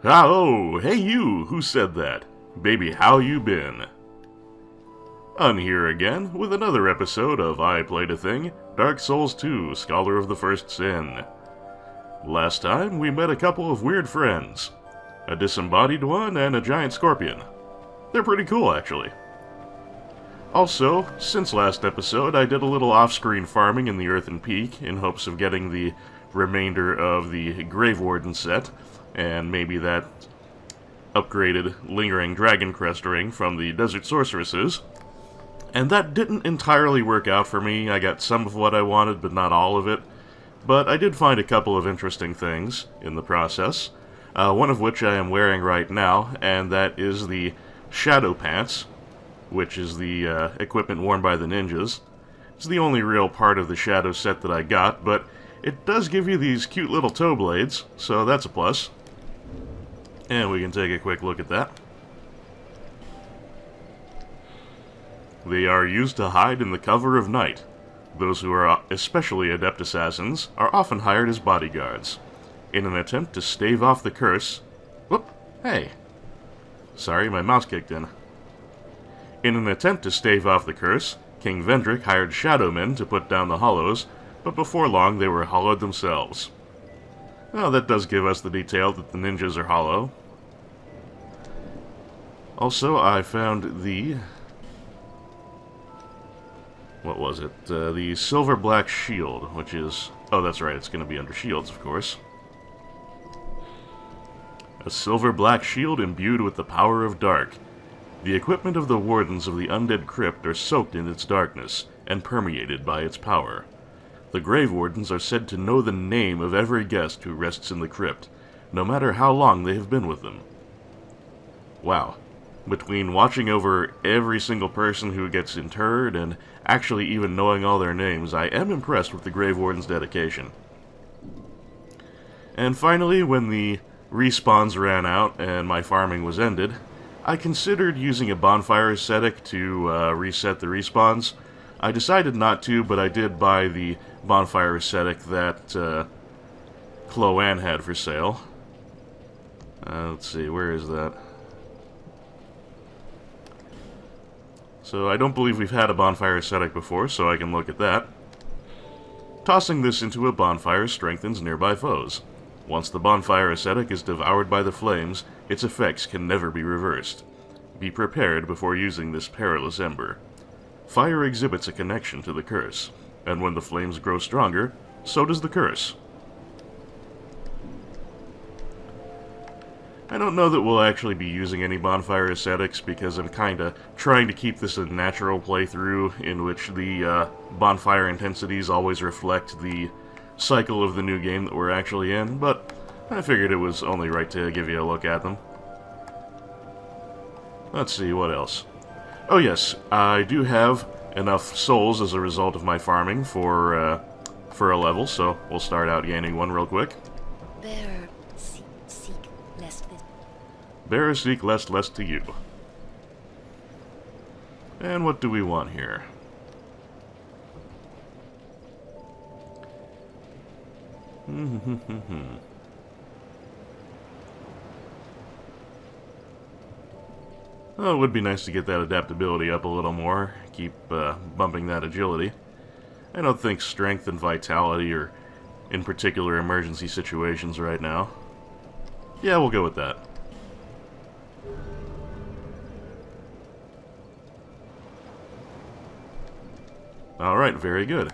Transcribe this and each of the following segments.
Oh, hey you, who said that? Baby, how you been? I'm here again with another episode of I Played a Thing, Dark Souls 2, Scholar of the First Sin. Last time, we met a couple of weird friends. A disembodied one and a giant scorpion. They're pretty cool, actually. Also, since last episode, I did a little off-screen farming in the Earthen Peak in hopes of getting the remainder of the Grave Warden set, and maybe that upgraded Lingering Dragon Crest ring from the Desert Sorceresses. And that didn't entirely work out for me. I got some of what I wanted, but not all of it. But I did find a couple of interesting things in the process, one of which I am wearing right now, and that is the Shadow Pants, which is the equipment worn by the ninjas. It's the only real part of the Shadow set that I got, but it does give you these cute little toe blades, so that's a plus. And we can take a quick look at that. They are used to hide in the cover of night. Those who are especially adept assassins are often hired as bodyguards. In an attempt to stave off the curse... Whoop! Hey! Sorry, my mouse kicked in. In an attempt to stave off the curse, King Vendrick hired shadow men to put down the hollows, but before long they were hollowed themselves. Well, that does give us the detail that the ninjas are hollow. Also, I found the... what was it? The Silver Black Shield, which is... oh, that's right, it's going to be under shields, of course. A silver black shield imbued with the power of dark. The equipment of the wardens of the undead crypt are soaked in its darkness, and permeated by its power. The grave wardens are said to know the name of every guest who rests in the crypt, no matter how long they have been with them. Wow. Between watching over every single person who gets interred and actually even knowing all their names, I am impressed with the grave warden's dedication. And finally, when the respawns ran out and my farming was ended, I considered using a bonfire ascetic to reset the respawns. I decided not to, but I did buy the bonfire ascetic that Chloanne had for sale. Let's see, where is that? So I don't believe we've had a bonfire ascetic before, so I can look at that. Tossing this into a bonfire strengthens nearby foes. Once the bonfire ascetic is devoured by the flames, its effects can never be reversed. Be prepared before using this perilous ember. Fire exhibits a connection to the curse, and when the flames grow stronger, so does the curse. I don't know that we'll actually be using any bonfire ascetics because I'm kinda trying to keep this a natural playthrough in which the bonfire intensities always reflect the cycle of the new game that we're actually in, but I figured it was only right to give you a look at them. Let's see, what else? Oh yes, I do have enough souls as a result of my farming for a level, so we'll start out gaining one real quick. Bearer seek lest to you. And what do we want here? Well, it would be nice to get that adaptability up a little more, keep bumping that agility. I don't think strength and vitality are in particular emergency situations right now. Yeah, we'll go with that. Alright, very good.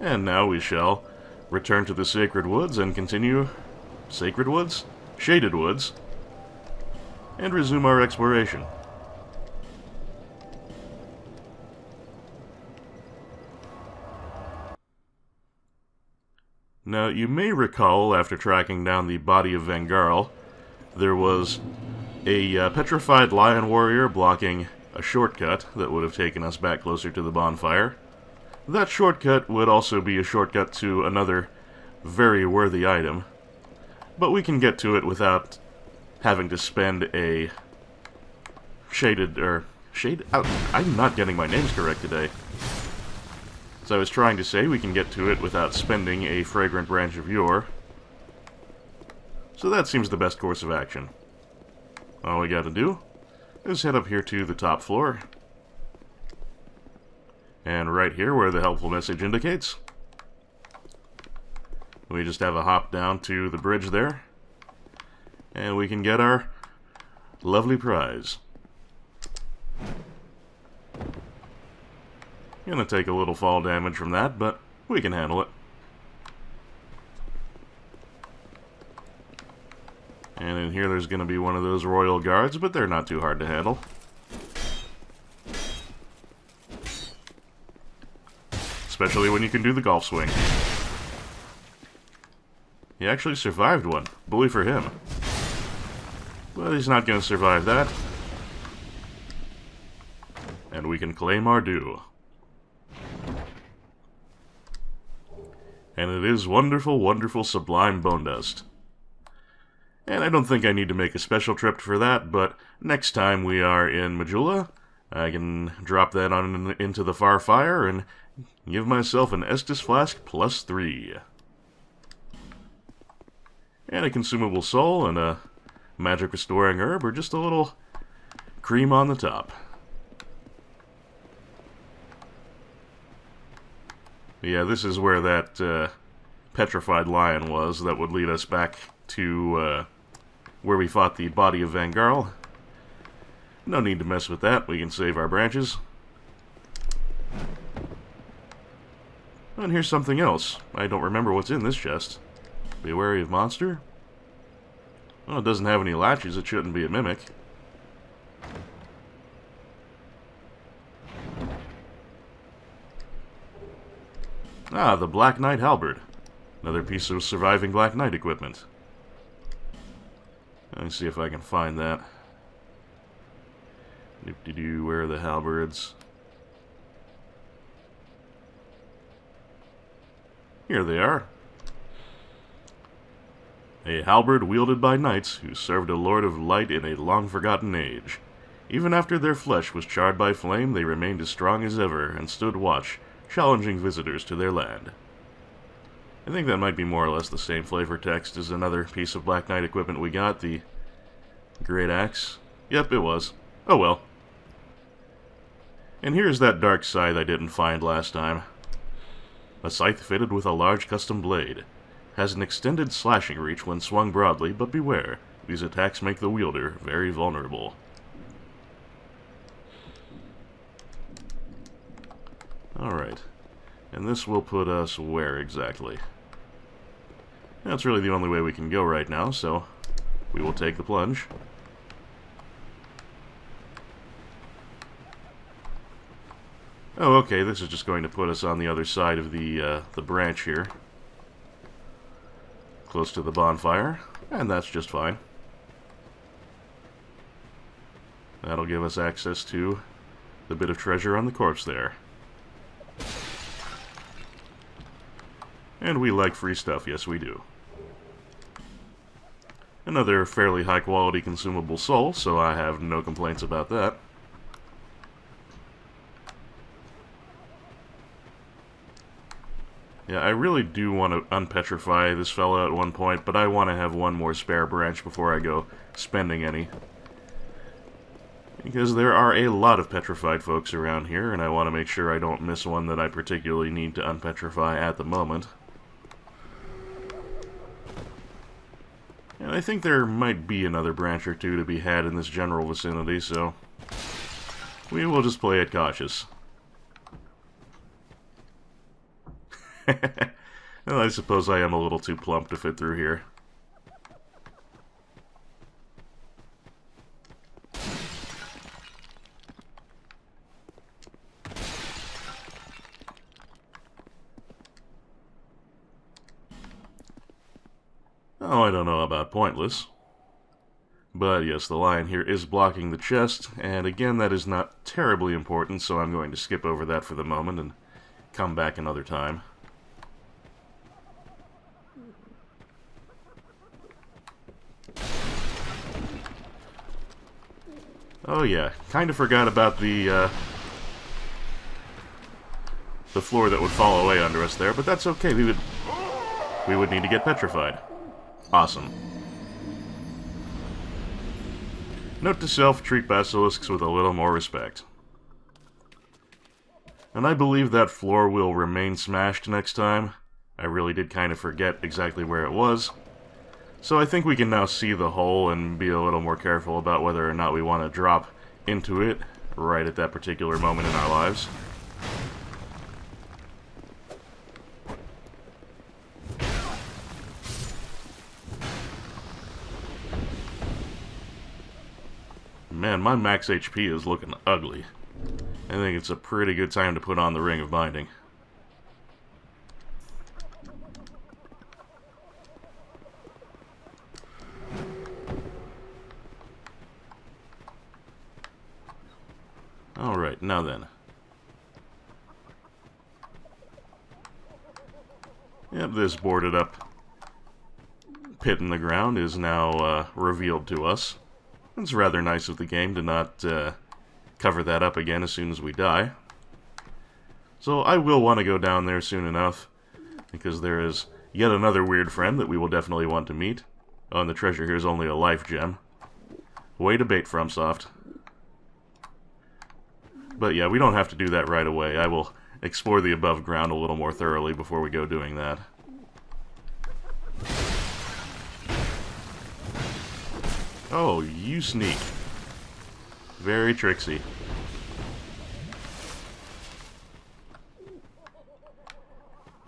And now we shall return to the Sacred Woods and continue... Sacred Woods? Shaded Woods. And resume our exploration. Now, you may recall, after tracking down the body of Vengarl, there was a petrified lion warrior blocking a shortcut that would have taken us back closer to the bonfire. That shortcut would also be a shortcut to another very worthy item, but we can get to it without having to spend a I'm not getting my names correct today. As I was trying to say, we can get to it without spending a fragrant branch of yore. So that seems the best course of action. All we gotta do is head up here to the top floor. And right here, where the helpful message indicates, we just have a hop down to the bridge there, and we can get our lovely prize. Gonna take a little fall damage from that, but we can handle it. And in here there's gonna be one of those royal guards, but they're not too hard to handle. Especially when you can do the golf swing. He actually survived one. Bully for him. But he's not going to survive that. And we can claim our due. And it is wonderful, wonderful, sublime bone dust. And I don't think I need to make a special trip for that, but next time we are in Majula, I can drop that on into the far fire and give myself an Estus Flask +3. And a consumable soul and a magic restoring herb, or just a little cream on the top. Yeah, this is where that petrified lion was that would lead us back to where we fought the body of Vangarl. No need to mess with that, we can save our branches. And here's something else. I don't remember what's in this chest. Be wary of monster? Well, it doesn't have any latches, it shouldn't be a mimic. Ah, the Black Knight Halberd. Another piece of surviving Black Knight equipment. Let me see if I can find that. Doop-de-doo, where are the halberds? Here they are. A halberd wielded by knights who served a lord of light in a long-forgotten age. Even after their flesh was charred by flame, they remained as strong as ever and stood watch, challenging visitors to their land. I think that might be more or less the same flavor text as another piece of Black Knight equipment we got, the Great Axe. Yep, it was. Oh well. And here's that dark scythe I didn't find last time. A scythe fitted with a large custom blade. Has an extended slashing reach when swung broadly, but beware, these attacks make the wielder very vulnerable. Alright, and this will put us where exactly? That's really the only way we can go right now, so we will take the plunge. Oh, okay, this is just going to put us on the other side of the branch here. Close to the bonfire, and that's just fine. That'll give us access to the bit of treasure on the corpse there. And we like free stuff, yes we do. Another fairly high quality consumable soul, so I have no complaints about that. Yeah, I really do want to unpetrify this fella at one point, but I want to have one more spare branch before I go spending any. Because there are a lot of petrified folks around here, and I want to make sure I don't miss one that I particularly need to unpetrify at the moment. And I think there might be another branch or two to be had in this general vicinity, so we will just play it cautious. Well, I suppose I am a little too plump to fit through here. Oh, I don't know about pointless. But yes, the lion here is blocking the chest, and again, that is not terribly important, so I'm going to skip over that for the moment and come back another time. Oh yeah, kind of forgot about the floor that would fall away under us there, but that's okay. We would need to get petrified. Awesome. Note to self, treat basilisks with a little more respect. And I believe that floor will remain smashed next time. I really did kind of forget exactly where it was. So I think we can now see the hole and be a little more careful about whether or not we want to drop into it right at that particular moment in our lives. Man, my max HP is looking ugly. I think it's a pretty good time to put on the Ring of Binding. Alright, now then. Yep, this boarded up pit in the ground is now revealed to us. It's rather nice of the game to not cover that up again as soon as we die. So I will want to go down there soon enough, because there is yet another weird friend that we will definitely want to meet. Oh, and the treasure here is only a life gem. Way to bait, FromSoft. But yeah, we don't have to do that right away. I will explore the above ground a little more thoroughly before we go doing that. Oh, you sneak. Very tricksy.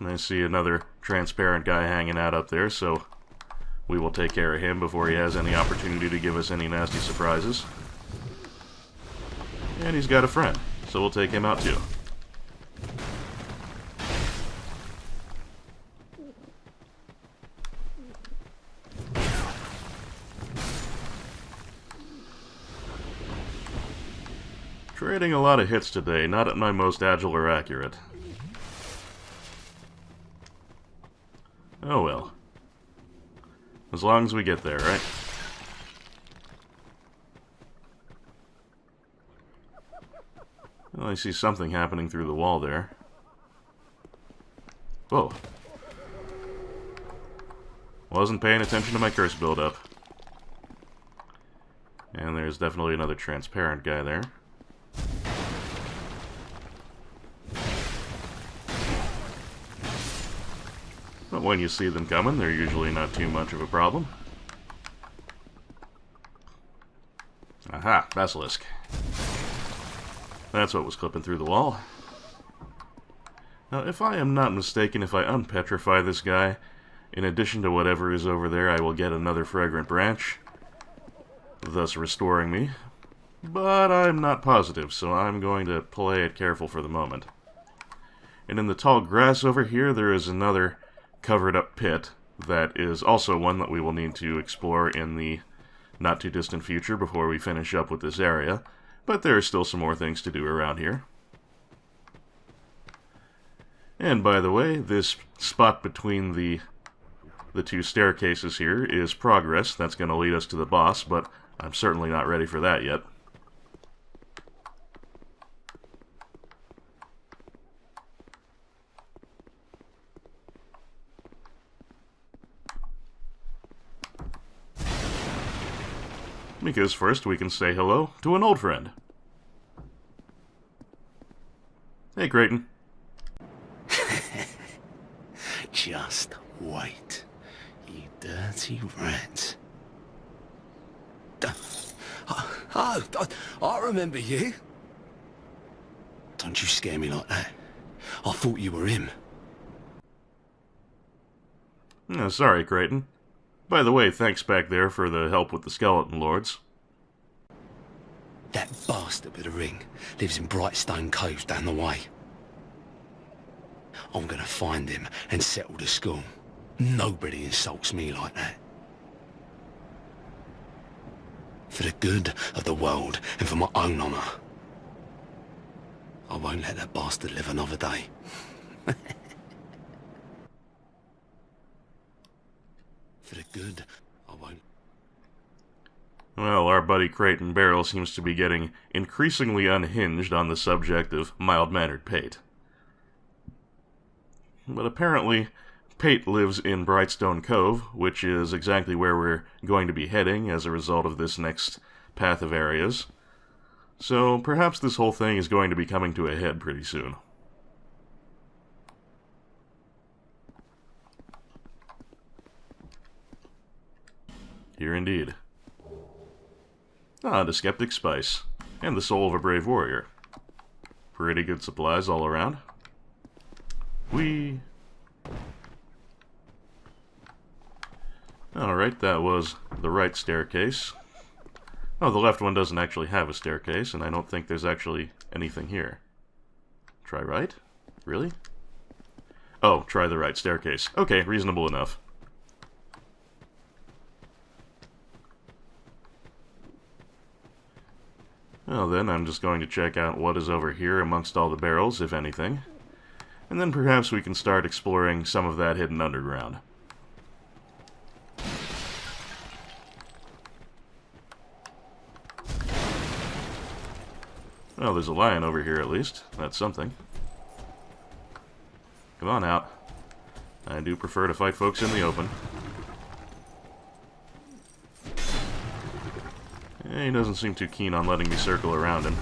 And I see another transparent guy hanging out up there, so we will take care of him before he has any opportunity to give us any nasty surprises. And he's got a friend, so we'll take him out too. Trading a lot of hits today, not at my most agile or accurate. Oh well. As long as we get there, right? Well, I see something happening through the wall there. Whoa. Wasn't paying attention to my curse buildup. And there's definitely another transparent guy there. But when you see them coming, they're usually not too much of a problem. Aha, basilisk. That's what was clipping through the wall. Now, if I am not mistaken, if I unpetrify this guy, in addition to whatever is over there, I will get another fragrant branch, thus restoring me. But I'm not positive, so I'm going to play it careful for the moment. And in the tall grass over here, there is another covered-up pit that is also one that we will need to explore in the not-too-distant future before we finish up with this area. But there are still some more things to do around here. And by the way, this spot between the two staircases here is progress. That's going to lead us to the boss, but I'm certainly not ready for that yet. Because first we can say hello to an old friend. Hey, Creighton. Just wait, you dirty rat. I remember you. Don't you scare me like that. I thought you were him. Oh, sorry, Creighton. By the way, thanks back there for the help with the skeleton lords. That bastard with the ring lives in Brightstone Cove down the way. I'm gonna find him and settle the score. Nobody insults me like that. For the good of the world and for my own honour. I won't let that bastard live another day. For the good, I won't. Well, our buddy Creighton Barrel seems to be getting increasingly unhinged on the subject of mild-mannered Pate. But apparently, Pate lives in Brightstone Cove, which is exactly where we're going to be heading as a result of this next path of areas. So perhaps this whole thing is going to be coming to a head pretty soon. Here indeed. Ah, the Skeptic Spice. And the Soul of a Brave Warrior. Pretty good supplies all around. Alright, that was the right staircase. Oh, the left one doesn't actually have a staircase, and I don't think there's actually anything here. Try right? Really? Oh, try the right staircase. Okay, reasonable enough. Well then, I'm just going to check out what is over here amongst all the barrels, if anything. And then perhaps we can start exploring some of that hidden underground. Well, there's a lion over here at least. That's something. Come on out. I do prefer to fight folks in the open. He doesn't seem too keen on letting me circle around him.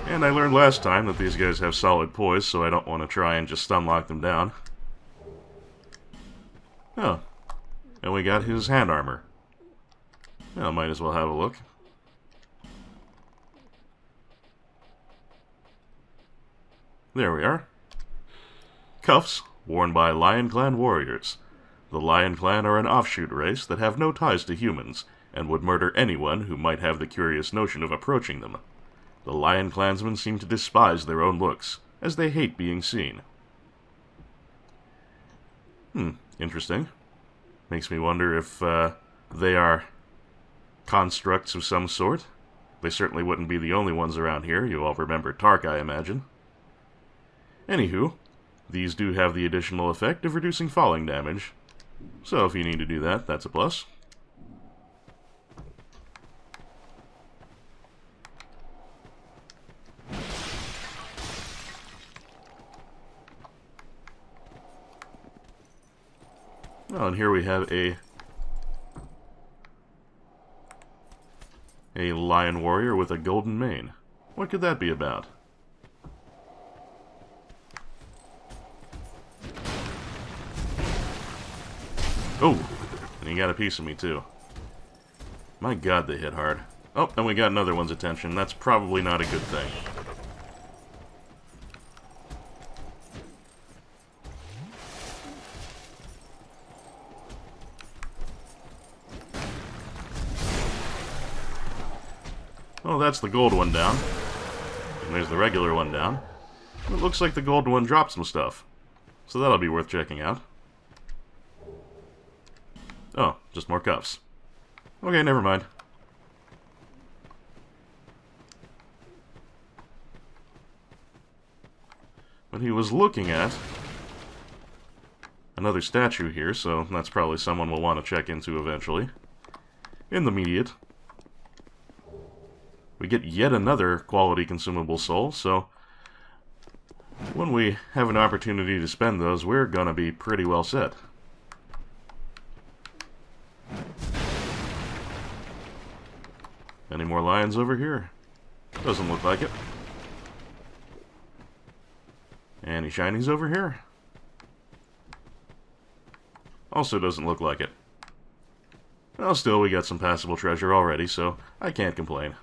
And I learned last time that these guys have solid poise, so I don't want to try and just stun-lock them down. Oh. And we got his hand armor. Well, might as well have a look. There we are. Cuffs, worn by Lion Clan warriors. The Lion Clan are an offshoot race that have no ties to humans, and would murder anyone who might have the curious notion of approaching them. The Lion Clansmen seem to despise their own looks, as they hate being seen. Interesting. Makes me wonder if they are constructs of some sort. They certainly wouldn't be the only ones around here. You all remember Tark, I imagine. Anywho, these do have the additional effect of reducing falling damage. So if you need to do that, that's a plus. Oh, and here we have a lion warrior with a golden mane. What could that be about? Oh, and he got a piece of me too. My god, they hit hard. Oh, and we got another one's attention. That's probably not a good thing. Well, that's the gold one down. And there's the regular one down. It looks like the gold one dropped some stuff. So that'll be worth checking out. Oh, just more cuffs. Okay, never mind. But he was looking at another statue here, so that's probably someone we'll want to check into eventually. In the immediate. We get yet another quality consumable soul, so when we have an opportunity to spend those, we're gonna be pretty well set. Any more lions over here? Doesn't look like it. Any shinies over here? Also doesn't look like it. Well, still, we got some passable treasure already, so I can't complain.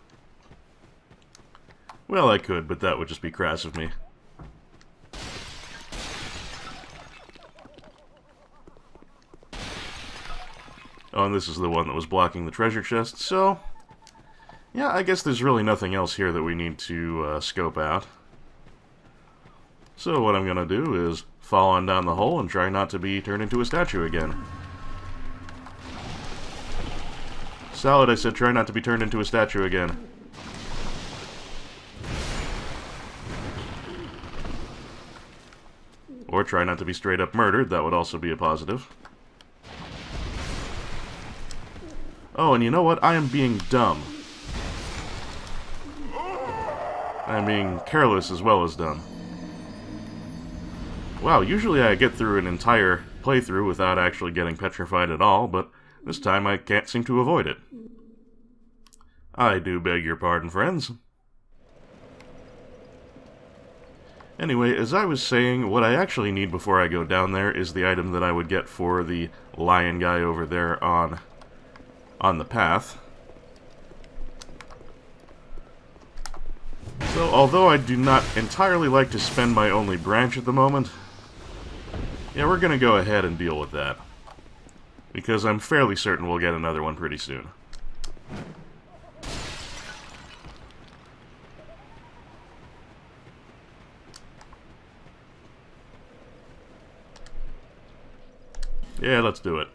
Well, I could, but that would just be crass of me. Oh, and this is the one that was blocking the treasure chest, so yeah, I guess there's really nothing else here that we need to scope out. So what I'm gonna do is fall on down the hole and try not to be turned into a statue again. Salad, I said try not to be turned into a statue again. Or try not to be straight up murdered, that would also be a positive. Oh, and you know what? I am being dumb. I'm being careless as well as dumb. Wow, usually I get through an entire playthrough without actually getting petrified at all, but this time I can't seem to avoid it. I do beg your pardon, friends. Anyway, as I was saying, what I actually need before I go down there is the item that I would get for the lion guy over there on the path. So, although I do not entirely like to spend my only branch at the moment, yeah, we're gonna go ahead and deal with that. Because I'm fairly certain we'll get another one pretty soon. Yeah, let's do it.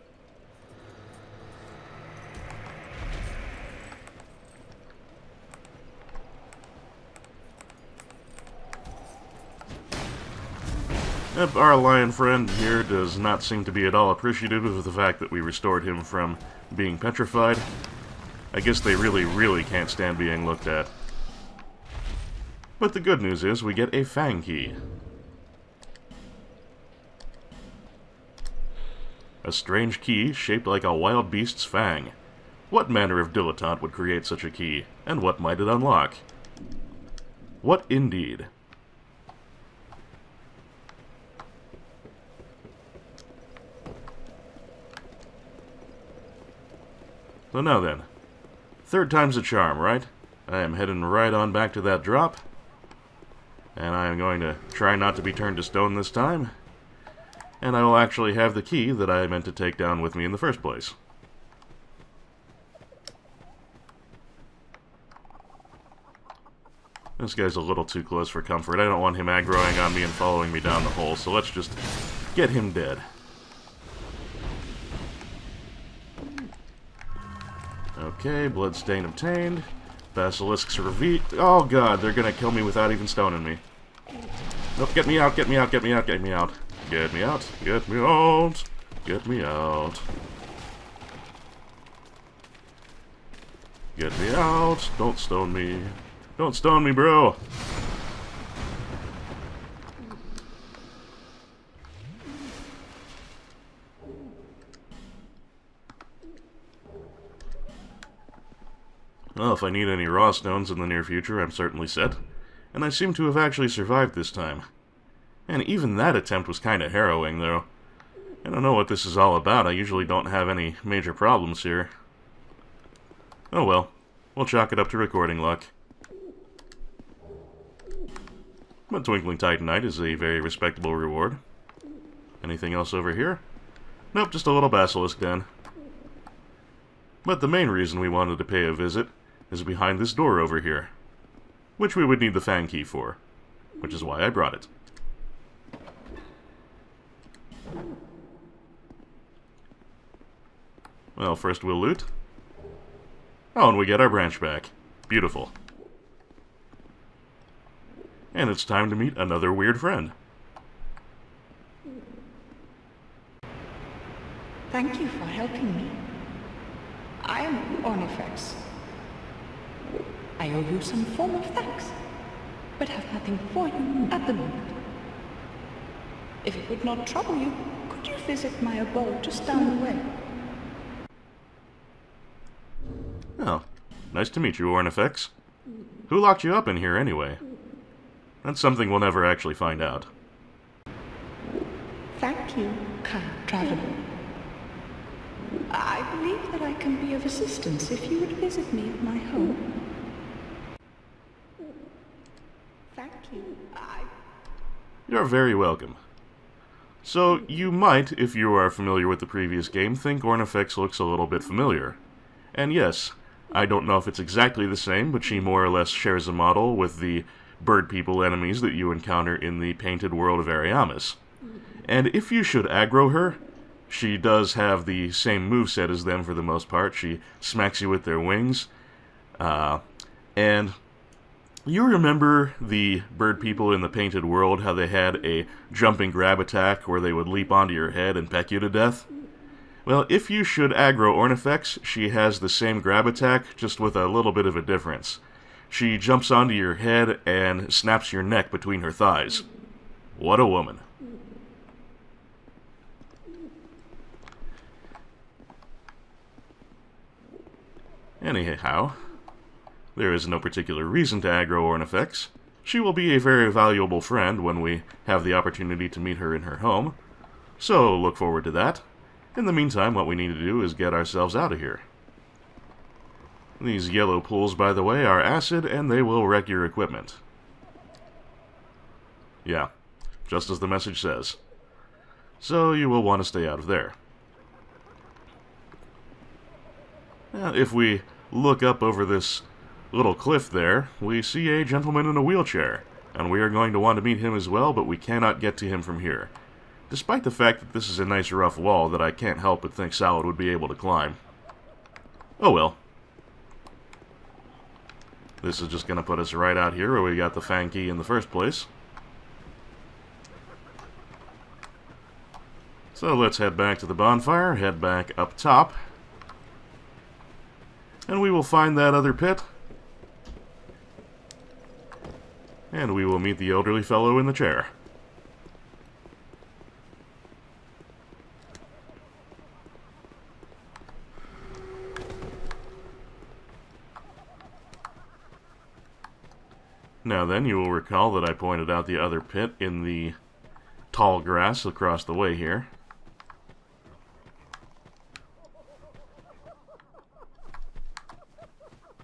Yep, our lion friend here does not seem to be at all appreciative of the fact that we restored him from being petrified. I guess they really can't stand being looked at. But the good news is we get a fang key. A strange key shaped like a wild beast's fang. What manner of dilettante would create such a key, and what might it unlock? What indeed? So now then, third time's a charm, right? I am heading right on back to that drop, and I am going to try not to be turned to stone this time. And I will actually have the key that I meant to take down with me in the first place. This guy's a little too close for comfort. I don't want him aggroing on me and following me down the hole, so let's just get him dead. Okay, bloodstain obtained. Basilisks revealed. Oh god, they're gonna kill me without even stoning me. Nope, get me out, get me out, get me out, get me out. Get me out, get me out, get me out. Get me out, don't stone me. Don't stone me, bro. Well, if I need any raw stones in the near future, I'm certainly set. And I seem to have actually survived this time. And even that attempt was kind of harrowing, though. I don't know what this is all about. I usually don't have any major problems here. Oh well. We'll chalk it up to recording luck. But Twinkling Titanite is a very respectable reward. Anything else over here? Nope, just a little basilisk den. But the main reason we wanted to pay a visit is behind this door over here, which we would need the fang key for, which is why I brought it. Well, first we'll loot. Oh, and we get our branch back. Beautiful. And it's time to meet another weird friend. Thank you for helping me. I am Ornifex. I owe you some form of thanks, but have nothing for you at the moment. If it would not trouble you, could you visit my abode just down the way? Oh, nice to meet you, Ornifex. Who locked you up in here, anyway? That's something we'll never actually find out. Thank you, kind traveler. I believe that I can be of assistance if you would visit me at my home. Thank you. You're very welcome. So, you might, if you are familiar with the previous game, think Ornifex looks a little bit familiar. And yes, I don't know if it's exactly the same, but she more or less shares a model with the bird people enemies that you encounter in the painted world of Ariamis. And if you should aggro her, she does have the same moveset as them for the most part. She smacks you with their wings. And you remember the bird people in the painted world, how they had a jumping grab attack where they would leap onto your head and peck you to death? Well, if you should aggro Ornifex, she has the same grab attack, just with a little bit of a difference. She jumps onto your head and snaps your neck between her thighs. What a woman. Anyhow, there is no particular reason to aggro Ornifex. She will be a very valuable friend when we have the opportunity to meet her in her home, so look forward to that. In the meantime, what we need to do is get ourselves out of here. These yellow pools, by the way, are acid, and they will wreck your equipment. Yeah, just as the message says. So you will want to stay out of there. Now, if we look up over this little cliff there, we see a gentleman in a wheelchair, and we are going to want to meet him as well, but we cannot get to him from here. Despite the fact that this is a nice rough wall that I can't help but think Salad would be able to climb. Oh well. This is just going to put us right out here where we got the Fang key in the first place. So let's head back to the bonfire, head back up top, and we will find that other pit, and we will meet the elderly fellow in the chair. Now then, you will recall that I pointed out the other pit in the tall grass across the way here.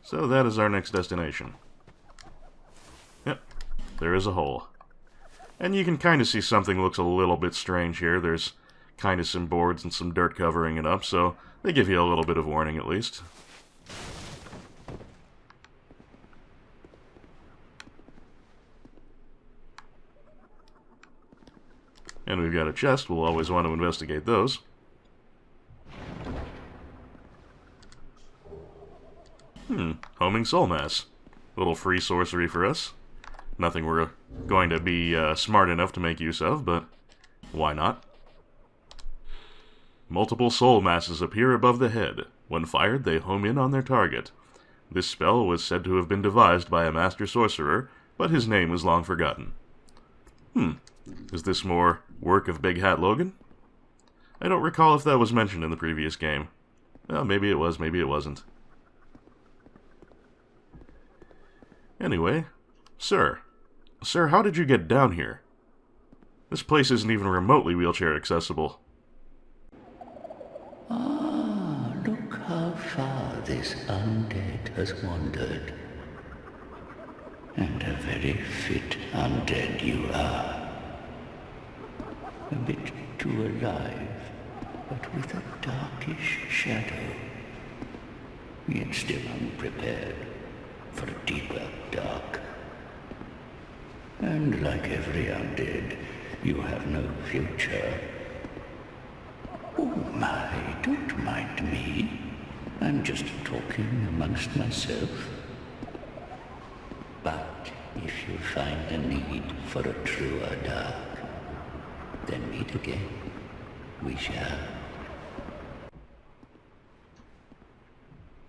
So that is our next destination. Yep, there is a hole. And you can kind of see something looks a little bit strange here. There's kind of some boards and some dirt covering it up, so they give you a little bit of warning at least. And we've got a chest, we'll always want to investigate those. Homing Soul Mass. Little free sorcery for us. Nothing we're going to be smart enough to make use of, but why not? Multiple soul masses appear above the head. When fired, they home in on their target. This spell was said to have been devised by a master sorcerer, but his name is long forgotten. Is this more work of Big Hat Logan? I don't recall if that was mentioned in the previous game. Well, maybe it was, maybe it wasn't. Anyway, Sir, how did you get down here? This place isn't even remotely wheelchair accessible. Ah, look how far this undead has wandered. And a very fit undead you are. A bit too alive, but with a darkish shadow. Yet still unprepared for a deeper dark. And like every undead, you have no future. Oh my, don't mind me. I'm just talking amongst myself. But if you find the need for a truer dark, then meet again. We shall.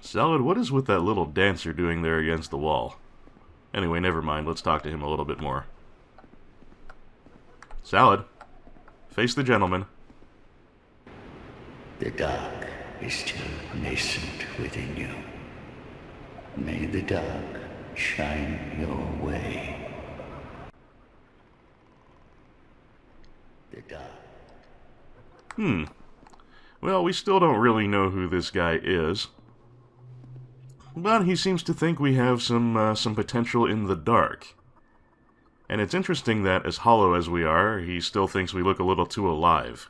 Salad, what is with that little dancer doing there against the wall? Anyway, never mind. Let's talk to him a little bit more. Salad, face the gentleman. The dark is still nascent within you. May the dark shine your way. The dark. Well, we still don't really know who this guy is. But he seems to think we have some potential in the dark. And it's interesting that, as hollow as we are, he still thinks we look a little too alive.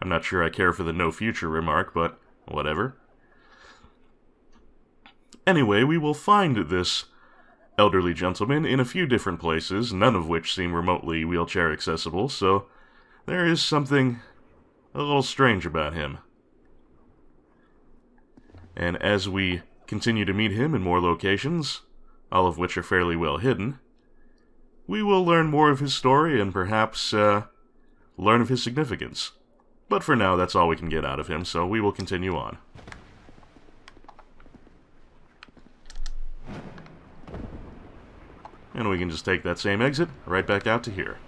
I'm not sure I care for the no future remark, but whatever. Anyway, we will find this elderly gentleman in a few different places, none of which seem remotely wheelchair accessible, so there is something a little strange about him. And as we continue to meet him in more locations, all of which are fairly well hidden, we will learn more of his story and perhaps learn of his significance. But for now, that's all we can get out of him, so we will continue on. And we can just take that same exit right back out to here.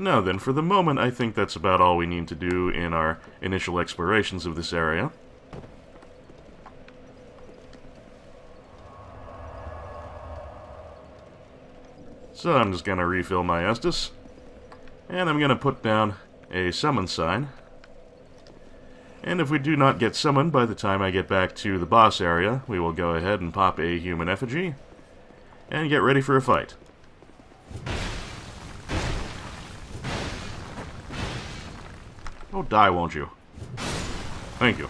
Now then, for the moment, I think that's about all we need to do in our initial explorations of this area. So I'm just going to refill my Estus, and I'm going to put down a summon sign. And if we do not get summoned by the time I get back to the boss area, we will go ahead and pop a human effigy, and get ready for a fight. Oh, die, won't you? Thank you.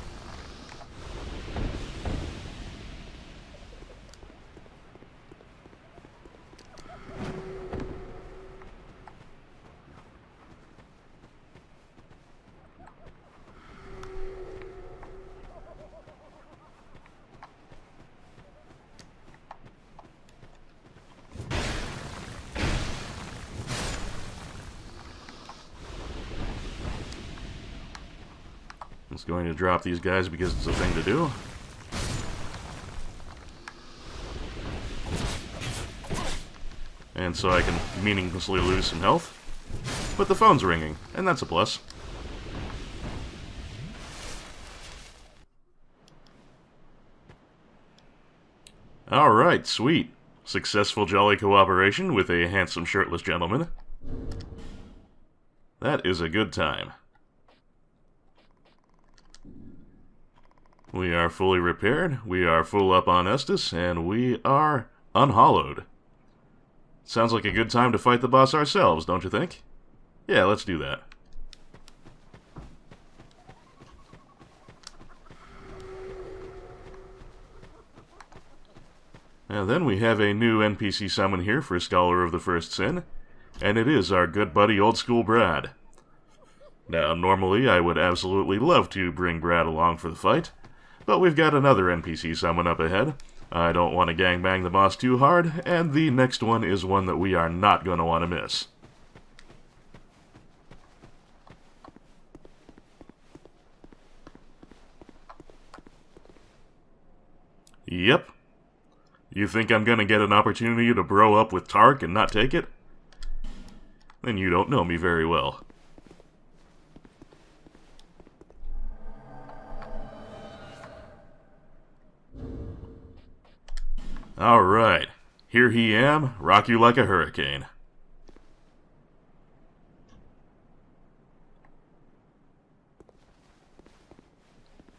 It's going to drop these guys because it's a thing to do. And so I can meaninglessly lose some health. But the phone's ringing, and that's a plus. Alright, sweet. Successful jolly cooperation with a handsome shirtless gentleman. That is a good time. We are fully repaired, we are full up on Estus, and we are unhollowed. Sounds like a good time to fight the boss ourselves, don't you think? Yeah, let's do that. And then we have a new NPC summon here for Scholar of the First Sin, and it is our good buddy Old School Brad. Now, normally I would absolutely love to bring Brad along for the fight, but we've got another NPC summon up ahead. I don't want to gangbang the boss too hard, and the next one is one that we are not going to want to miss. Yep. You think I'm going to get an opportunity to bro up with Tark and not take it? Then you don't know me very well. Alright, here he am, rock you like a hurricane.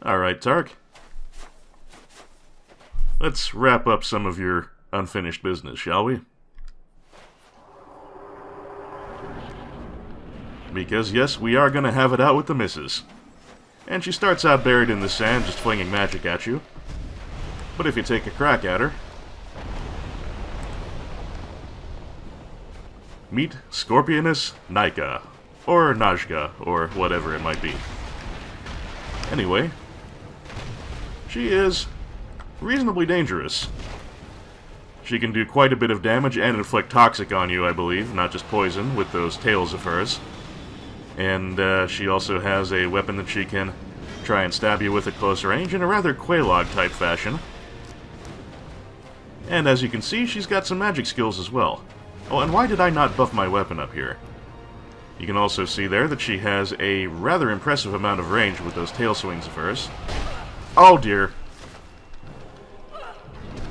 Alright, Tark. Let's wrap up some of your unfinished business, shall we? Because, yes, we are going to have it out with the missus. And she starts out buried in the sand, just flinging magic at you. But if you take a crack at her, meet Scorpioness Najka, or Najka, or whatever it might be. Anyway, she is reasonably dangerous. She can do quite a bit of damage and inflict toxic on you, I believe, not just poison, with those tails of hers. And she also has a weapon that she can try and stab you with at close range in a rather Quelaag-type fashion. And as you can see, she's got some magic skills as well. Oh, and why did I not buff my weapon up here? You can also see there that she has a rather impressive amount of range with those tail swings of hers. Oh dear.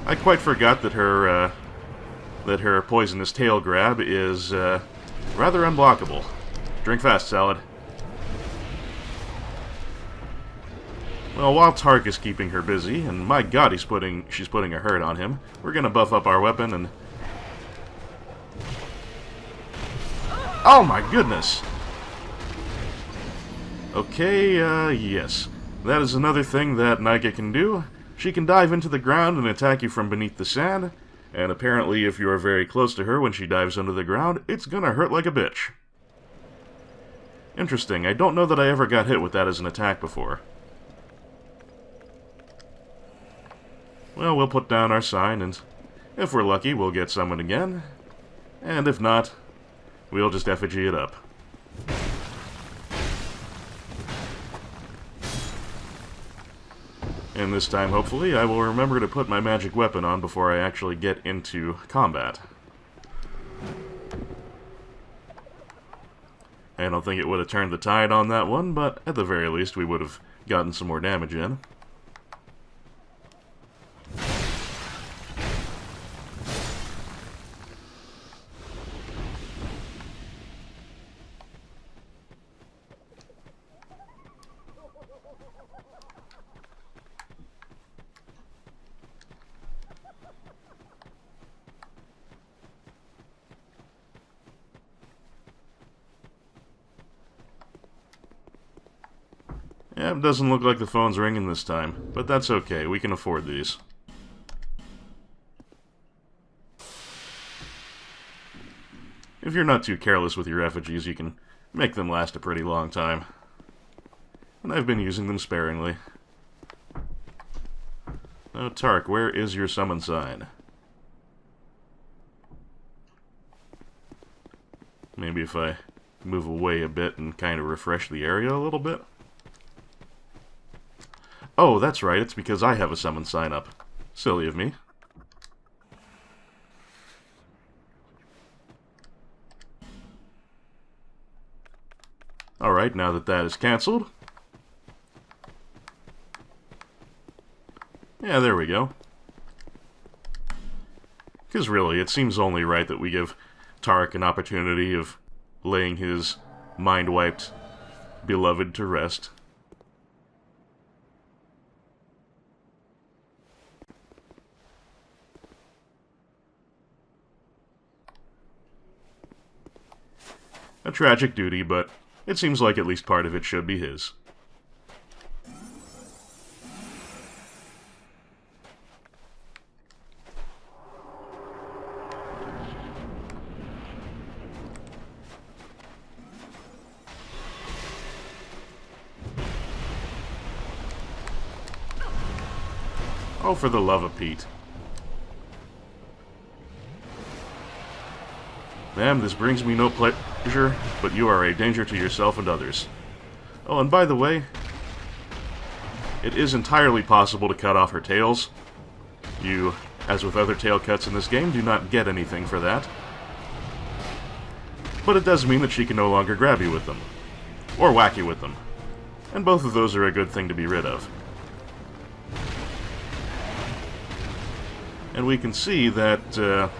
I quite forgot that her poisonous tail grab is rather unblockable. Drink fast, Salad. Well, while Tark is keeping her busy, and my god, she's putting a hurt on him, we're gonna buff up our weapon and... Oh my goodness! Okay, yes. That is another thing that Najka can do. She can dive into the ground and attack you from beneath the sand, and apparently if you are very close to her when she dives under the ground, it's gonna hurt like a bitch. Interesting, I don't know that I ever got hit with that as an attack before. Well, we'll put down our sign, and if we're lucky, we'll get summoned again. And if not, we'll just effigy it up. And this time, hopefully, I will remember to put my magic weapon on before I actually get into combat. I don't think it would have turned the tide on that one, but at the very least we would have gotten some more damage in. Yeah, it doesn't look like the phone's ringing this time, but that's okay, we can afford these. If you're not too careless with your effigies, you can make them last a pretty long time. And I've been using them sparingly. Oh, Tark, where is your summon sign? Maybe if I move away a bit and kind of refresh the area a little bit. Oh, that's right, it's because I have a summon sign up. Silly of me. Alright, now that that is cancelled. Yeah, there we go. Because really, it seems only right that we give Tark an opportunity of laying his mind-wiped beloved to rest. A tragic duty, but it seems like at least part of it should be his. Oh, for the love of Pete. Ma'am, this brings me no pleasure, but you are a danger to yourself and others. Oh, and by the way, it is entirely possible to cut off her tails. You, as with other tail cuts in this game, do not get anything for that. But it does mean that she can no longer grab you with them. Or whack you with them. And both of those are a good thing to be rid of. And we can see that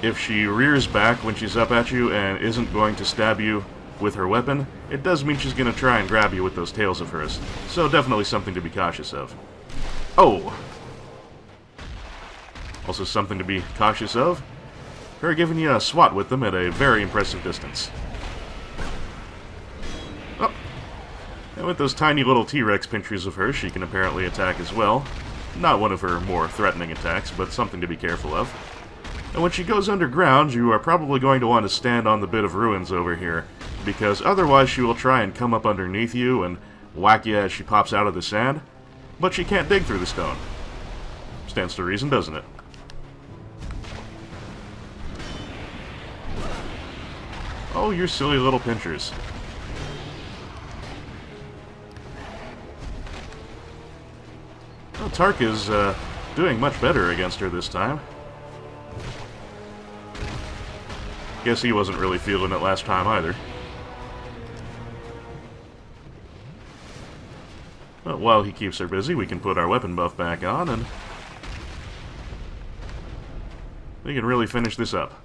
if she rears back when she's up at you and isn't going to stab you with her weapon, it does mean she's going to try and grab you with those tails of hers. So definitely something to be cautious of. Oh! Also something to be cautious of, her giving you a swat with them at a very impressive distance. Oh! And with those tiny little T-Rex pinchers of hers, she can apparently attack as well. Not one of her more threatening attacks, but something to be careful of. And when she goes underground, you are probably going to want to stand on the bit of ruins over here, because otherwise she will try and come up underneath you and whack you as she pops out of the sand, but she can't dig through the stone. Stands to reason, doesn't it? Oh, you silly little pinchers. Well, Tark is doing much better against her this time. Guess he wasn't really feeling it last time either. But while he keeps her busy, we can put our weapon buff back on and we can really finish this up.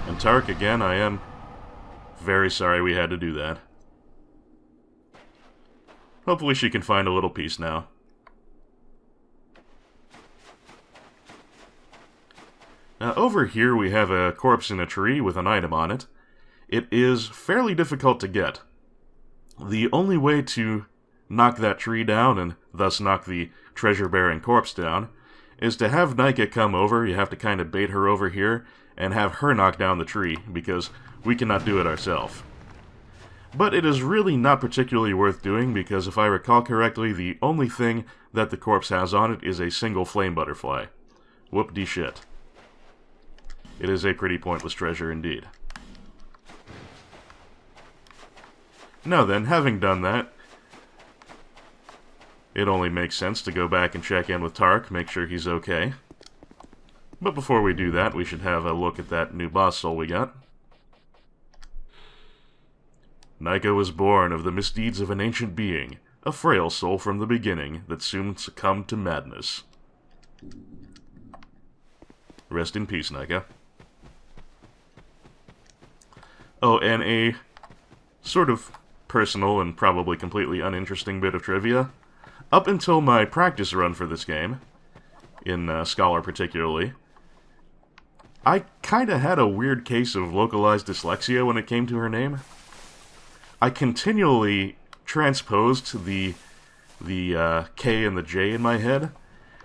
And Tark, again, I am very sorry we had to do that. Hopefully she can find a little peace now. Now, over here we have a corpse in a tree with an item on it. It is fairly difficult to get. The only way to knock that tree down, and thus knock the treasure-bearing corpse down, is to have Najka come over. You have to kind of bait her over here, and have her knock down the tree, because we cannot do it ourselves. But it is really not particularly worth doing, because if I recall correctly, the only thing that the corpse has on it is a single flame butterfly. Whoop-de-shit. It is a pretty pointless treasure indeed. Now then, having done that, it only makes sense to go back and check in with Tark, make sure he's okay. But before we do that, we should have a look at that new boss soul we got. Najka was born of the misdeeds of an ancient being, a frail soul from the beginning that soon succumbed to madness. Rest in peace, Najka. Oh, and a sort of personal and probably completely uninteresting bit of trivia. Up until my practice run for this game, in Scholar particularly, I kinda had a weird case of localized dyslexia when it came to her name. I continually transposed the K and the J in my head,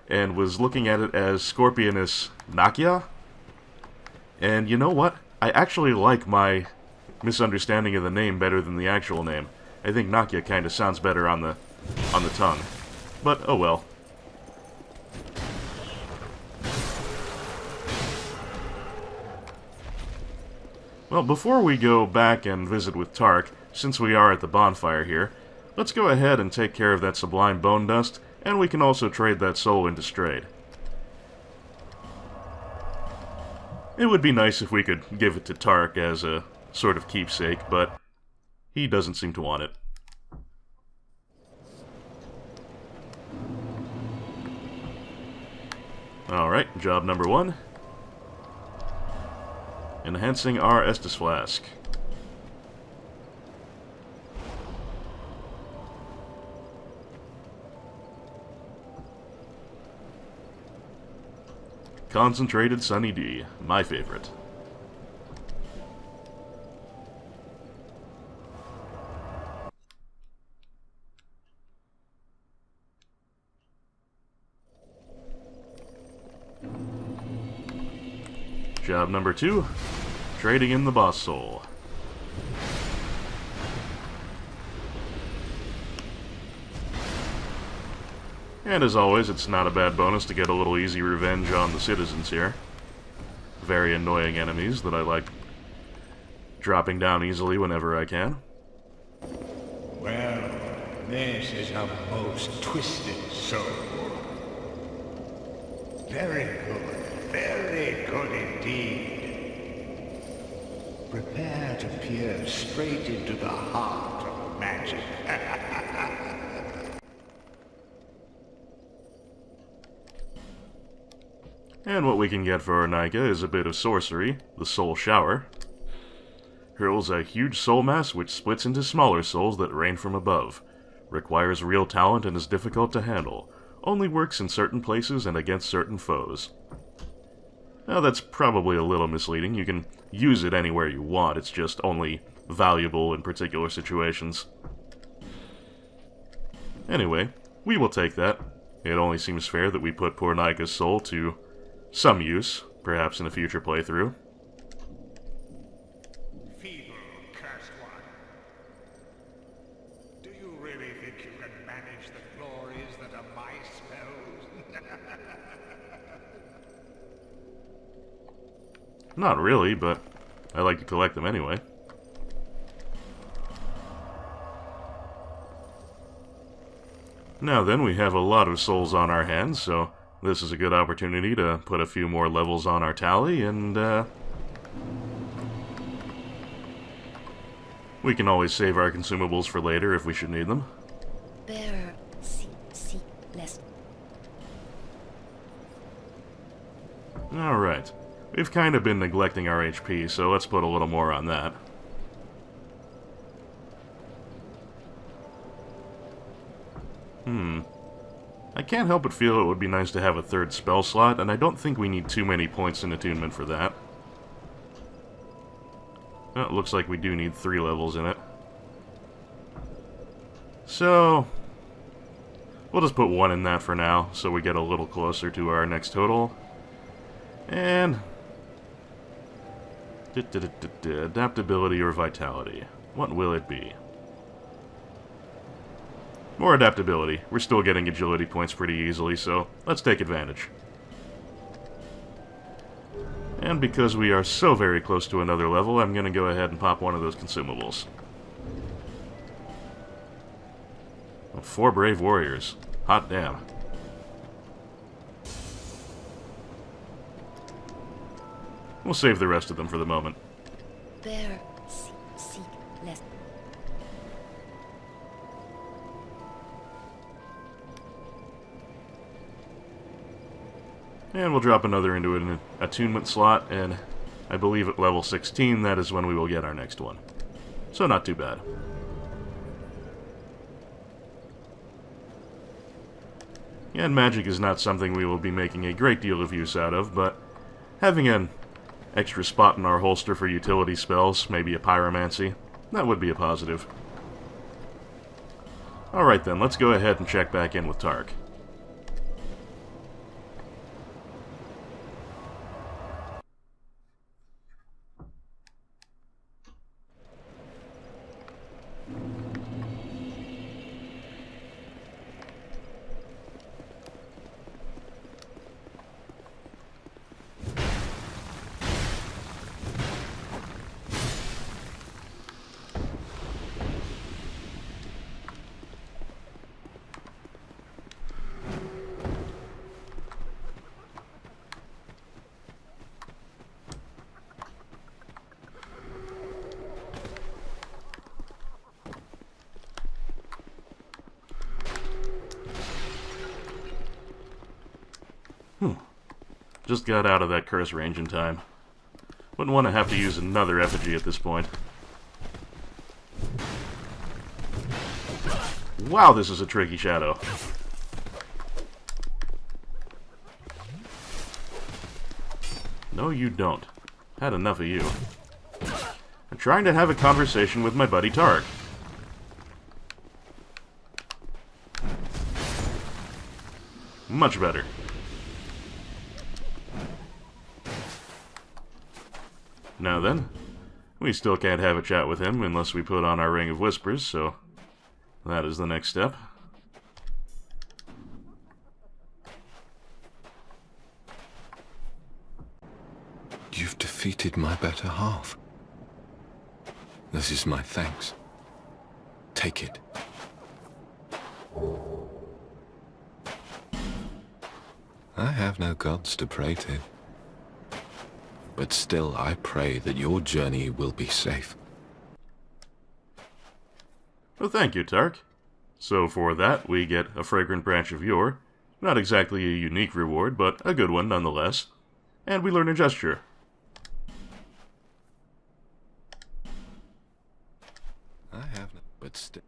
and was looking at it as Scorpioness Najka. And you know what? I actually like my misunderstanding of the name better than the actual name. I think Najka kind of sounds better on the tongue. But oh well. Well, before we go back and visit with Tark, since we are at the bonfire here, let's go ahead and take care of that sublime bone dust, and we can also trade that soul into Strayed. It would be nice if we could give it to Tark as a sort of keepsake, but he doesn't seem to want it. Alright, job number 1. Enhancing our Estus Flask. Concentrated Sunny D, my favorite. Job number 2, trading in the boss soul. And as always, it's not a bad bonus to get a little easy revenge on the citizens here. Very annoying enemies that I like dropping down easily whenever I can. Well, this is a most twisted soul. Very good indeed. Prepare to peer straight into the heart of magic. And what we can get for Najka is a bit of sorcery, the Soul Shower. Hurls a huge soul mass which splits into smaller souls that rain from above. Requires real talent and is difficult to handle. Only works in certain places and against certain foes. Now that's probably a little misleading. You can use it anywhere you want, it's just only valuable in particular situations. Anyway, we will take that. It only seems fair that we put poor Najka's soul to some use, perhaps in a future playthrough. Feeble, cursed one. Do you really think you can manage the glories that are my spells? Not really, but I like to collect them anyway. Now then, we have a lot of souls on our hands, so this is a good opportunity to put a few more levels on our tally, and we can always save our consumables for later if we should need them. Bearer, see, less. Alright. We've kind of been neglecting our HP, so let's put a little more on that. I can't help but feel it would be nice to have a third spell slot, and I don't think we need too many points in attunement for that. Well, it looks like we do need 3 levels in it. So we'll just put 1 in that for now, so we get a little closer to our next total. And adaptability or vitality. What will it be? More adaptability. We're still getting agility points pretty easily, so let's take advantage. And because we are so very close to another level, I'm going to go ahead and pop one of those consumables. 4 brave warriors. Hot damn. We'll save the rest of them for the moment. Bear seek less. And we'll drop another into an attunement slot, and I believe at level 16 that is when we will get our next one. So not too bad. Yeah, and magic is not something we will be making a great deal of use out of, but having an extra spot in our holster for utility spells, maybe a pyromancy, that would be a positive. Alright then, let's go ahead and check back in with Tark. Just got out of that curse range in time. Wouldn't want to have to use another effigy at this point. Wow, this is a tricky shadow. No, you don't. Had enough of you. I'm trying to have a conversation with my buddy Tark. Much better. Now then, we still can't have a chat with him unless we put on our Ring of Whispers, so that is the next step. You've defeated my better half. This is my thanks. Take it. I have no gods to pray to. But still, I pray that your journey will be safe. Well, thank you, Tark. So for that, we get a fragrant branch of yore. Not exactly a unique reward, but a good one nonetheless. And we learn a gesture. I have no, but still.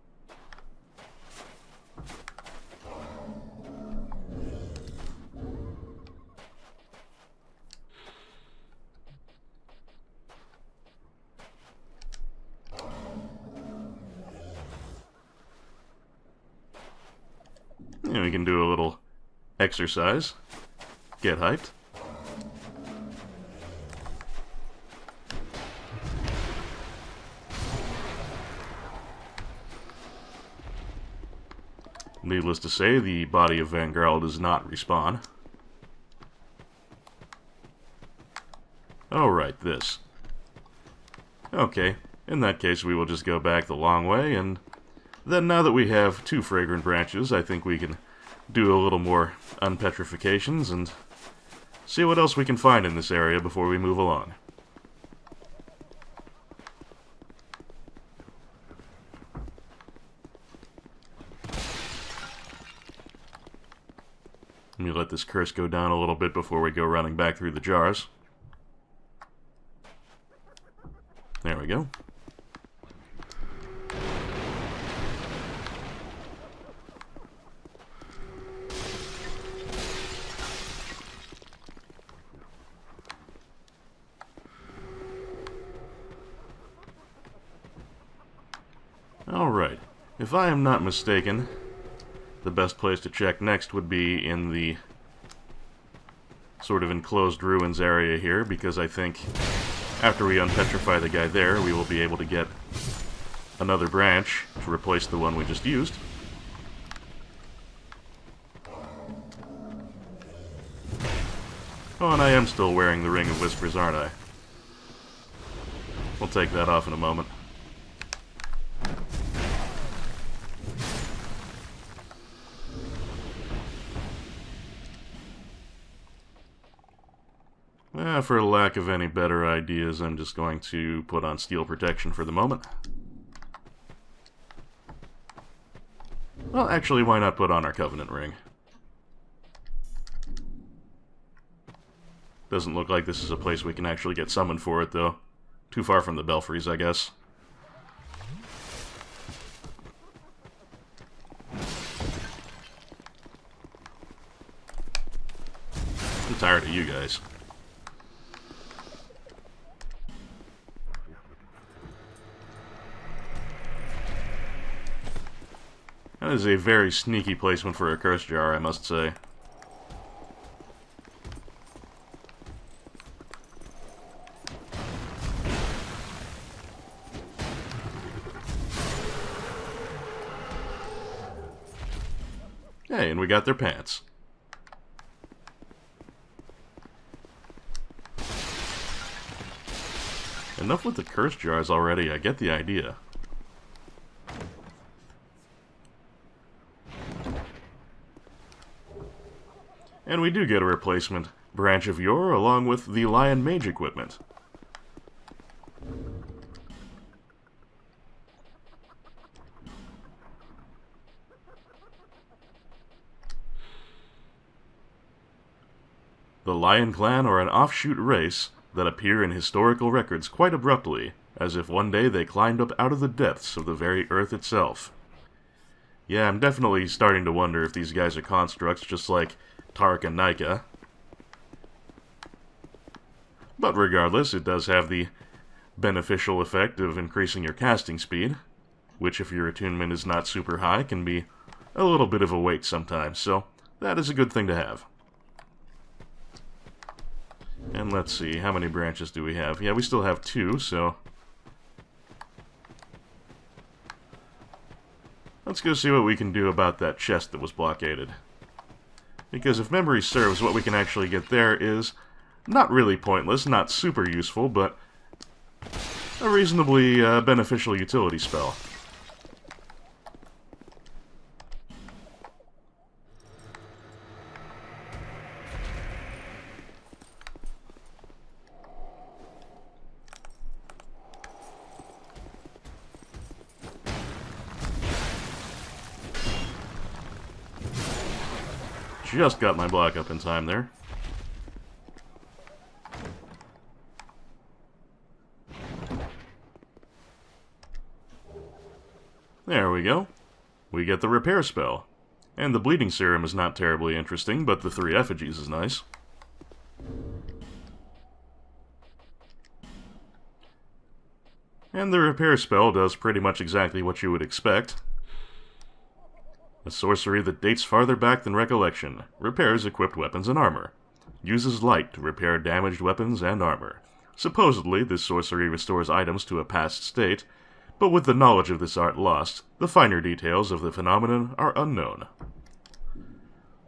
Yeah, we can do a little exercise. Get hyped. Needless to say, the body of Vanguard does not respawn. Oh, right, this. Okay, in that case we will just go back the long way, and then now that we have 2 fragrant branches, I think we can do a little more unpetrifications and see what else we can find in this area before we move along. Let me let this curse go down a little bit before we go running back through the jars. There we go. Alright, if I am not mistaken, the best place to check next would be in the sort of enclosed ruins area here, because I think after we unpetrify the guy there, we will be able to get another branch to replace the one we just used. Oh, and I am still wearing the Ring of Whispers, aren't I? We'll take that off in a moment. For lack of any better ideas, I'm just going to put on steel protection for the moment. Well, actually, why not put on our Covenant ring? Doesn't look like this is a place we can actually get summoned for it, though. Too far from the belfries, I guess. I'm tired of you guys. That is a very sneaky placement for a curse jar, I must say. Hey, and we got their pants. Enough with the curse jars already, I get the idea. And we do get a replacement branch of yore along with the Lion Mage equipment. The Lion Clan are an offshoot race that appear in historical records quite abruptly, as if one day they climbed up out of the depths of the very earth itself. Yeah, I'm definitely starting to wonder if these guys are constructs just like Tark and Najka. But regardless, it does have the beneficial effect of increasing your casting speed, which if your attunement is not super high can be a little bit of a weight sometimes, so that is a good thing to have. And let's see, how many branches do we have? Yeah, we still have 2, so let's go see what we can do about that chest that was blockaded. Because if memory serves, what we can actually get there is not really pointless, not super useful, but a reasonably beneficial utility spell. Just got my block up in time there. There we go. We get the repair spell. And the bleeding serum is not terribly interesting, but the 3 effigies is nice. And the repair spell does pretty much exactly what you would expect. A sorcery that dates farther back than recollection. Repairs equipped weapons and armor. Uses light to repair damaged weapons and armor. Supposedly, this sorcery restores items to a past state, but with the knowledge of this art lost, the finer details of the phenomenon are unknown.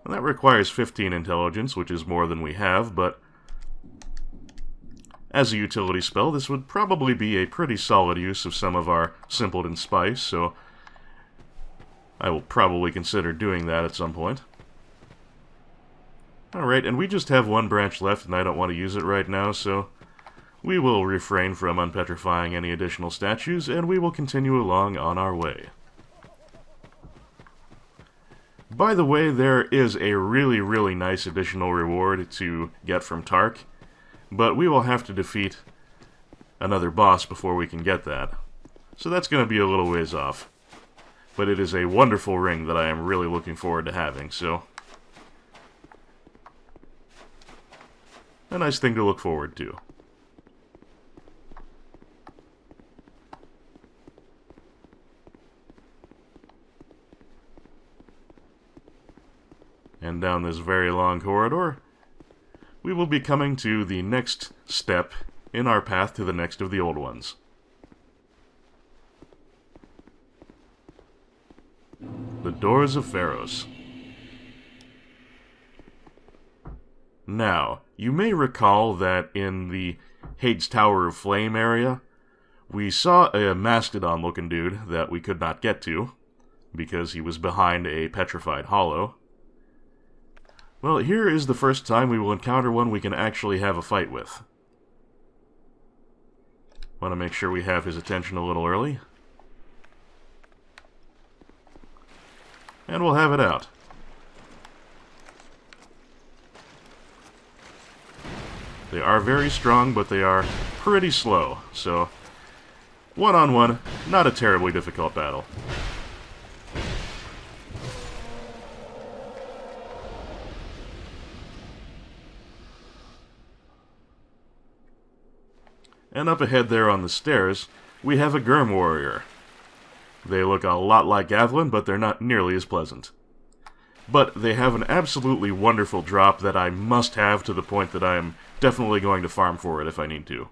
And that requires 15 intelligence, which is more than we have, but as a utility spell, this would probably be a pretty solid use of some of our Simpleton Spice, so I will probably consider doing that at some point. Alright, and we just have 1 branch left, and I don't want to use it right now, so we will refrain from unpetrifying any additional statues, and we will continue along on our way. By the way, there is a really, really nice additional reward to get from Tark, but we will have to defeat another boss before we can get that. So that's going to be a little ways off. But it is a wonderful ring that I am really looking forward to having, so a nice thing to look forward to. And down this very long corridor, we will be coming to the next step in our path to the next of the old ones. The Doors of Pharros. Now, you may recall that in the Hades Tower of Flame area, we saw a mastodon-looking dude that we could not get to, because he was behind a petrified hollow. Well, here is the first time we will encounter one we can actually have a fight with. Want to make sure we have his attention a little early. And we'll have it out. They are very strong, but they are pretty slow, so one-on-one, not a terribly difficult battle. And up ahead there on the stairs, we have a Gurm warrior. They look a lot like Gavlin, but they're not nearly as pleasant. But they have an absolutely wonderful drop that I must have, to the point that I am definitely going to farm for it if I need to.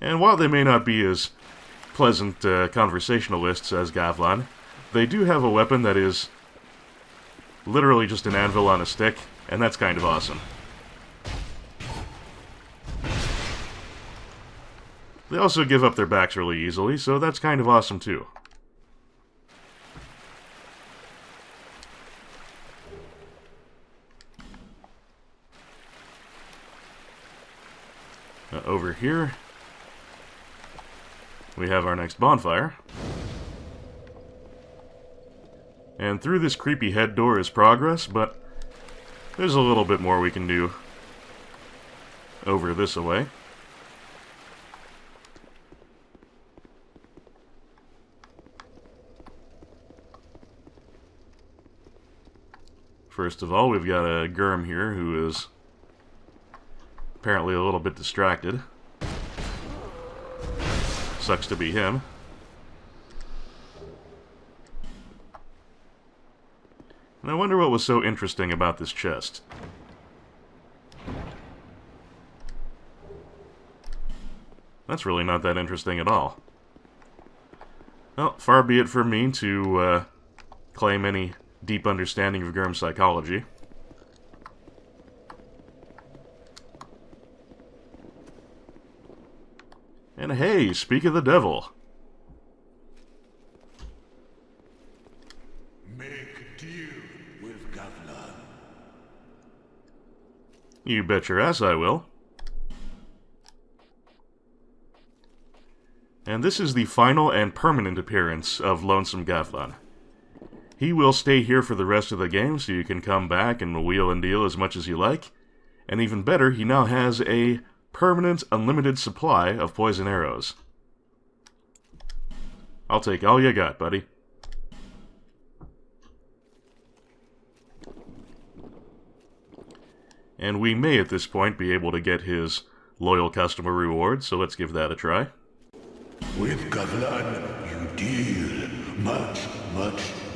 And while they may not be as pleasant conversationalists as Gavlan, they do have a weapon that is literally just an anvil on a stick, and that's kind of awesome. They also give up their backs really easily, so that's kind of awesome too. Over here, we have our next bonfire. And through this creepy head door is progress, but there's a little bit more we can do over this way. First of all, we've got a Gurm here who is apparently a little bit distracted. Sucks to be him. And I wonder what was so interesting about this chest. That's really not that interesting at all. Well, far be it from me to claim any deep understanding of Gurm psychology. And hey, speak of the devil. Make deal with Gavlan. You bet your ass I will. And this is the final and permanent appearance of Lonesome Gavlan. He will stay here for the rest of the game, so you can come back and wheel and deal as much as you like. And even better, he now has a permanent, unlimited supply of poison arrows. I'll take all you got, buddy. And we may at this point be able to get his loyal customer reward, so let's give that a try. With Gavlan, you deal. Much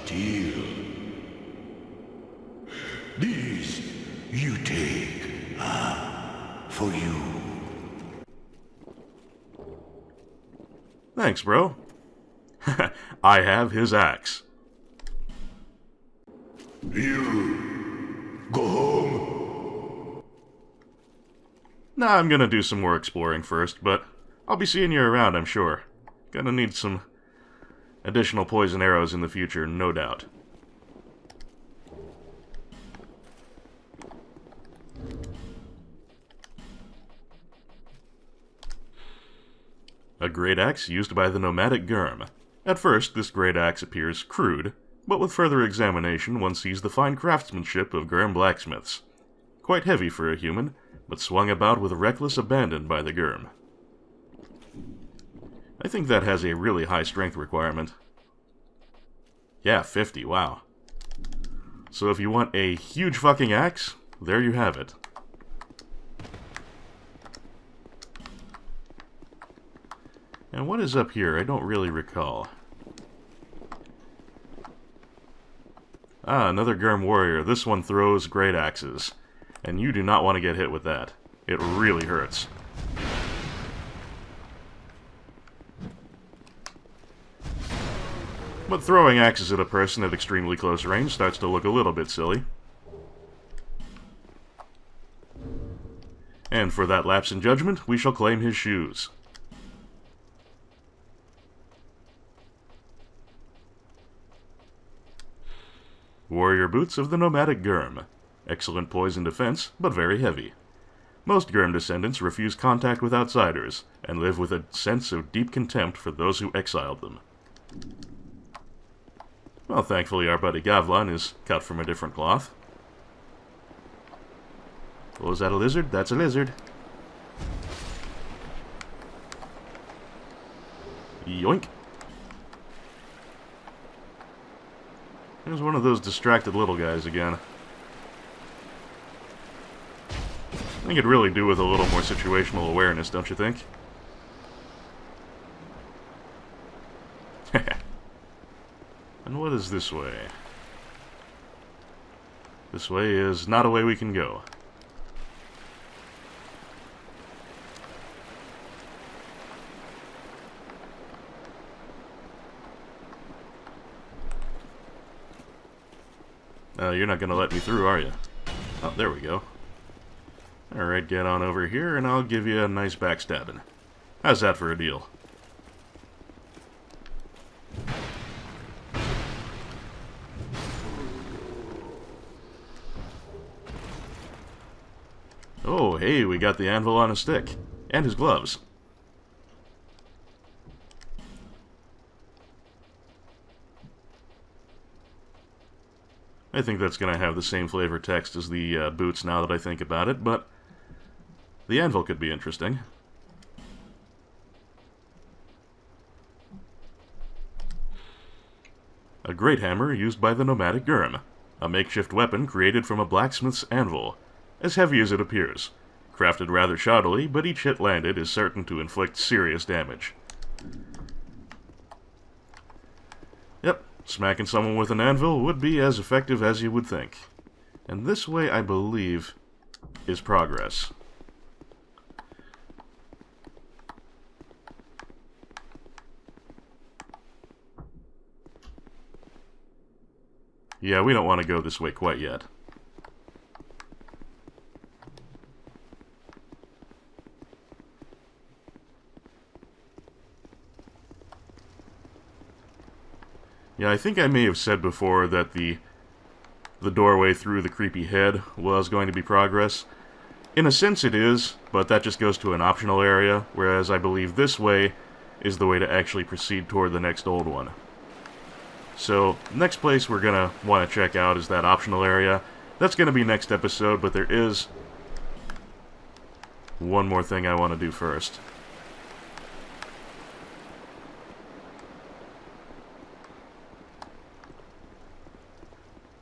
deal. These you take. For you. Thanks, bro. I have his axe. You go home. Nah, I'm gonna do some more exploring first, but I'll be seeing you around, I'm sure. Gonna need some additional poison arrows in the future, no doubt. A great axe used by the nomadic Gurm. At first, this great axe appears crude, but with further examination one sees the fine craftsmanship of Gurm blacksmiths. Quite heavy for a human, but swung about with reckless abandon by the Gurm. I think that has a really high strength requirement. Yeah, 50, wow. So if you want a huge fucking axe, there you have it. And what is up here? I don't really recall. Ah, another Gurm warrior. This one throws great axes. And you do not want to get hit with that. It really hurts. But throwing axes at a person at extremely close range starts to look a little bit silly. And for that lapse in judgment, we shall claim his shoes. Warrior boots of the nomadic Gurm. Excellent poison defense, but very heavy. Most Gurm descendants refuse contact with outsiders, and live with a sense of deep contempt for those who exiled them. Well, thankfully our buddy Gavlan is cut from a different cloth. Oh, is that a lizard? That's a lizard. Yoink. There's one of those distracted little guys again. I think it'd really do with a little more situational awareness, don't you think? And what is this way? This way is not a way we can go. You're not going to let me through, are you? Oh, there we go. Alright, get on over here, and I'll give you a nice backstabbing. How's that for a deal? Oh, hey, we got the anvil on a stick. And his gloves. I think that's going to have the same flavor text as the boots now that I think about it, but the anvil could be interesting. A great hammer used by the nomadic Gurm. A makeshift weapon created from a blacksmith's anvil. As heavy as it appears. Crafted rather shoddily, but each hit landed is certain to inflict serious damage. Yep. Smacking someone with an anvil would be as effective as you would think. And this way, I believe, is progress. Yeah, we don't want to go this way quite yet. Yeah, I think I may have said before that the doorway through the creepy head was going to be progress. In a sense it is, but that just goes to an optional area, whereas I believe this way is the way to actually proceed toward the next old one. So, next place we're going to want to check out is that optional area. That's going to be next episode, but there is one more thing I want to do first.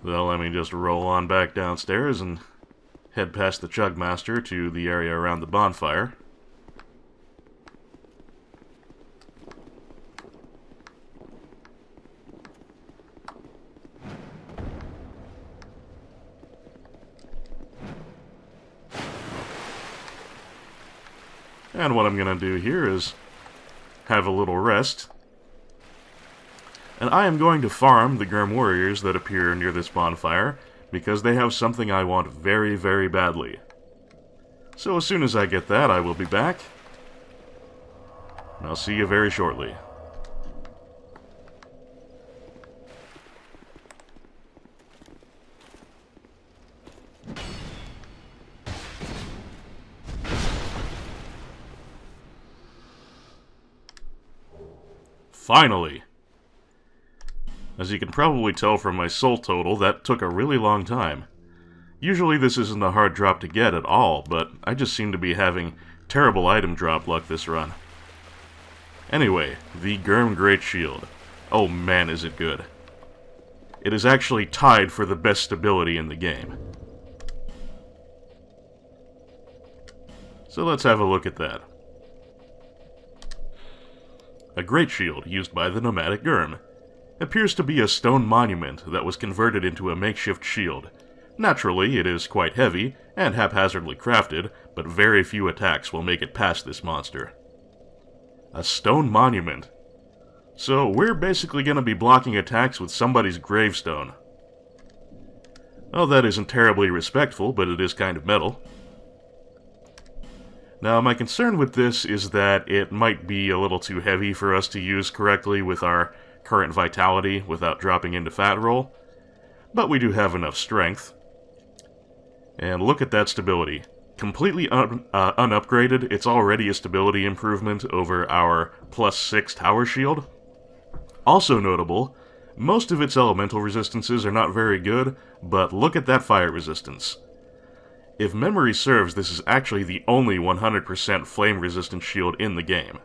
Well, let me just roll on back downstairs and head past the Chugmaster to the area around the bonfire. And what I'm going to do here is have a little rest. And I am going to farm the Gurm warriors that appear near this bonfire, because they have something I want very, very badly. So as soon as I get that, I will be back. And I'll see you very shortly. Finally! As you can probably tell from my soul total, that took a really long time. Usually this isn't a hard drop to get at all, but I just seem to be having terrible item drop luck this run. Anyway, the Gurm Great Shield. Oh man, is it good. It is actually tied for the best stability in the game. So let's have a look at that. A great shield used by the nomadic Gurm. Appears to be a stone monument that was converted into a makeshift shield. Naturally, it is quite heavy and haphazardly crafted, but very few attacks will make it past this monster. A stone monument. So we're basically going to be blocking attacks with somebody's gravestone. Well, that isn't terribly respectful, but it is kind of metal. Now, my concern with this is that it might be a little too heavy for us to use correctly with our current vitality without dropping into fat roll. but we do have enough strength. And look at that stability. Completely unupgraded, it's already a stability improvement over our +6 tower shield. Also notable, most of its elemental resistances are not very good, but look at that fire resistance. If memory serves, this is actually the only 100% flame-resistant shield in the game.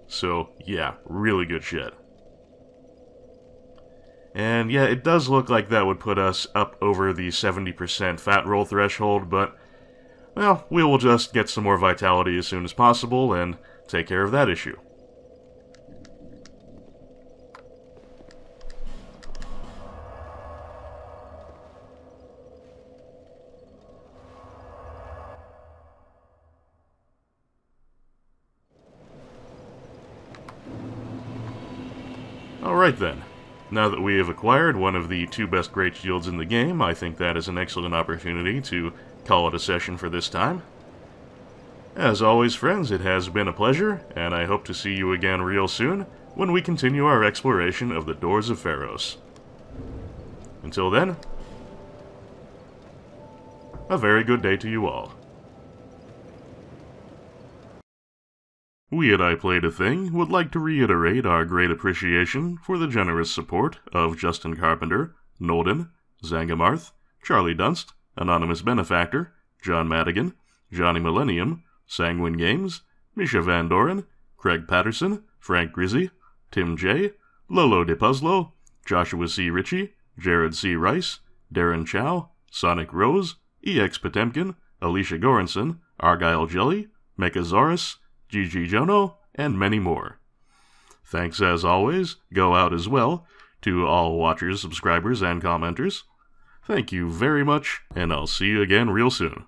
So, yeah, really good shit. And yeah, it does look like that would put us up over the 70% fat roll threshold, but, well, we will just get some more vitality as soon as possible and take care of that issue. Alright then. Now that we have acquired one of the 2 best great shields in the game, I think that is an excellent opportunity to call it a session for this time. As always, friends, it has been a pleasure, and I hope to see you again real soon when we continue our exploration of the doors of Pharros. Until then, a very good day to you all. We at I Played a Thing would like to reiterate our great appreciation for the generous support of Justin Carpenter, Nolden, Zangamarth, Charlie Dunst, Anonymous Benefactor, John Madigan, Johnny Millennium, Sanguine Games, Misha Van Doren, Craig Patterson, Frank Grizzy, Tim J., Lolo DePuzlo, Joshua C. Ritchie, Jared C. Rice, Darren Chow, Sonic Rose, EX Potemkin, Alicia Goranson, Argyle Jelly, Mechazaurus, Gigi Jono, and many more. Thanks as always go out as well to all watchers, subscribers, and commenters. Thank you very much, and I'll see you again real soon.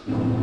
you